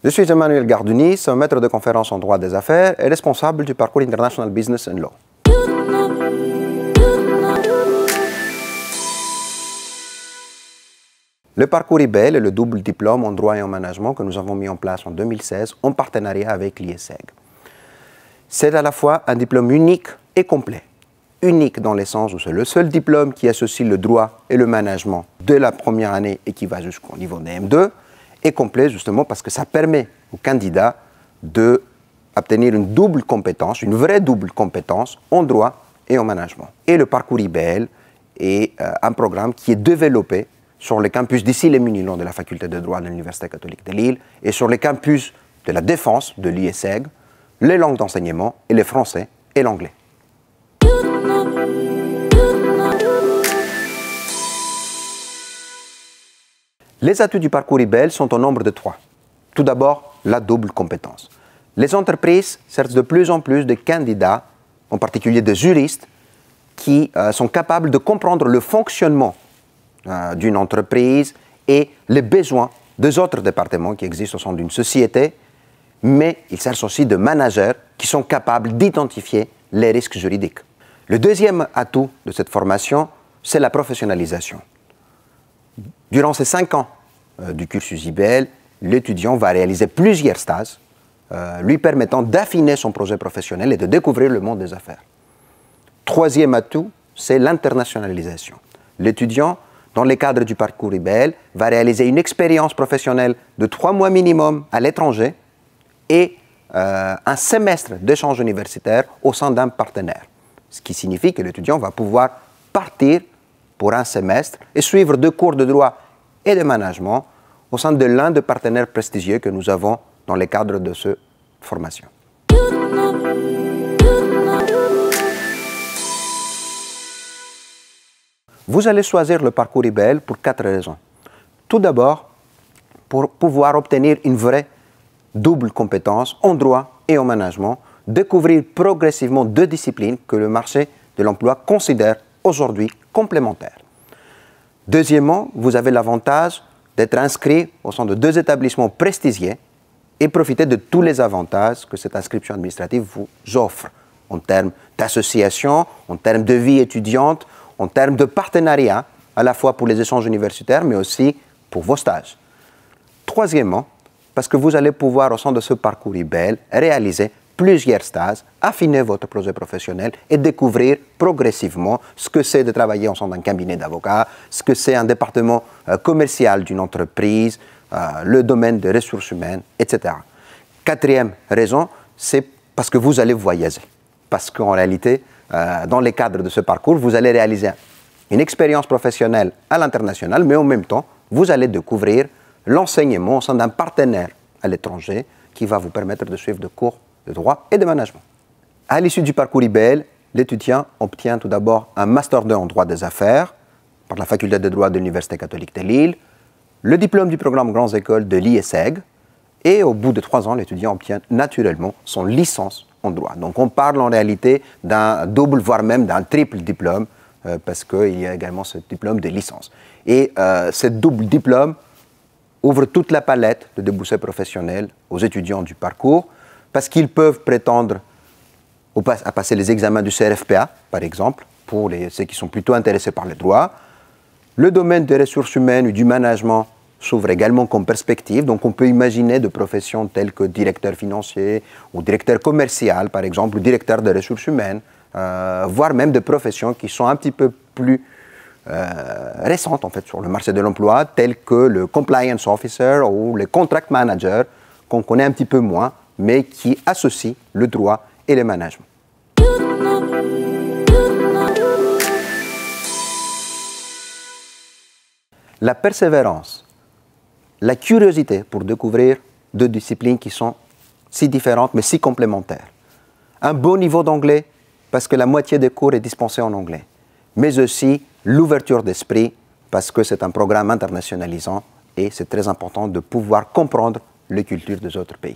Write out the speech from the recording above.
Je suis Emmanuel Gardounis, maître de conférence en droit des affaires et responsable du parcours International Business and Law. Le parcours IBEL est le double diplôme en droit et en management que nous avons mis en place en 2016 en partenariat avec l'IESEG. C'est à la fois un diplôme unique et complet. Unique dans le sens où c'est le seul diplôme qui associe le droit et le management de la première année et qui va jusqu'au niveau des M2, et complet justement parce que ça permet aux candidats d'obtenir une double compétence, une vraie double compétence en droit et en management. Et le parcours IBL est un programme qui est développé sur les campus d'ici les Munilons de la faculté de droit de l'Université catholique de Lille et sur les campus de la défense de l'IESEG, les langues d'enseignement et le français et l'anglais. Les atouts du parcours IBL sont au nombre de 3. Tout d'abord, la double compétence. Les entreprises cherchent de plus en plus de candidats, en particulier des juristes, qui sont capables de comprendre le fonctionnement d'une entreprise et les besoins des autres départements qui existent au sein d'une société, mais ils cherchent aussi de managers qui sont capables d'identifier les risques juridiques. Le deuxième atout de cette formation, c'est la professionnalisation. Durant ces 5 ans du cursus IBL, l'étudiant va réaliser plusieurs stages lui permettant d'affiner son projet professionnel et de découvrir le monde des affaires. Troisième atout, c'est l'internationalisation. L'étudiant, dans le cadre du parcours IBL, va réaliser une expérience professionnelle de 3 mois minimum à l'étranger et un semestre d'échange universitaire au sein d'un partenaire. Ce qui signifie que l'étudiant va pouvoir partir pour un semestre et suivre 2 cours de droit et de management au sein de l'un des partenaires prestigieux que nous avons dans le cadre de cette formation. Vous allez choisir le parcours IBL pour 4 raisons. Tout d'abord, pour pouvoir obtenir une vraie double compétence en droit et en management, découvrir progressivement 2 disciplines que le marché de l'emploi considère aujourd'hui complémentaires. Deuxièmement, vous avez l'avantage d'être inscrit au sein de 2 établissements prestigieux et profiter de tous les avantages que cette inscription administrative vous offre en termes d'association, en termes de vie étudiante, en termes de partenariat, à la fois pour les échanges universitaires, mais aussi pour vos stages. Troisièmement, parce que vous allez pouvoir, au sein de ce parcours IBL, réaliser plusieurs stages, affiner votre projet professionnel et découvrir progressivement ce que c'est de travailler au sein d'un cabinet d'avocats, ce que c'est un département commercial d'une entreprise, le domaine des ressources humaines, etc. Quatrième raison, c'est parce que vous allez voyager. Parce qu'en réalité, dans le cadre de ce parcours, vous allez réaliser une expérience professionnelle à l'international, mais en même temps, vous allez découvrir l'enseignement au sein d'un partenaire à l'étranger qui va vous permettre de suivre des cours de droit et de management. À l'issue du parcours IBL, l'étudiant obtient tout d'abord un Master 2 en droit des affaires par la faculté de droit de l'Université catholique de Lille, le diplôme du programme Grandes Écoles de l'IESEG, et au bout de 3 ans, l'étudiant obtient naturellement son licence en droit. Donc on parle en réalité d'un double, voire même d'un triple diplôme, parce qu'il y a également ce diplôme de licence. Et ce double diplôme ouvre toute la palette de débouchés professionnels aux étudiants du parcours, parce qu'ils peuvent prétendre à passer les examens du CRFPA, par exemple, pour ceux qui sont plutôt intéressés par le droit. Le domaine des ressources humaines ou du management s'ouvre également comme perspective, donc on peut imaginer de professions telles que directeur financier ou directeur commercial, par exemple, ou directeur des ressources humaines, voire même des professions qui sont un petit peu plus récentes en fait, sur le marché de l'emploi, telles que le compliance officer ou le contract manager, qu'on connaît un petit peu moins, mais qui associe le droit et le management. La persévérance, la curiosité pour découvrir 2 disciplines qui sont si différentes mais si complémentaires. Un bon niveau d'anglais parce que la moitié des cours est dispensée en anglais, mais aussi l'ouverture d'esprit parce que c'est un programme internationalisant et c'est très important de pouvoir comprendre les cultures des autres pays.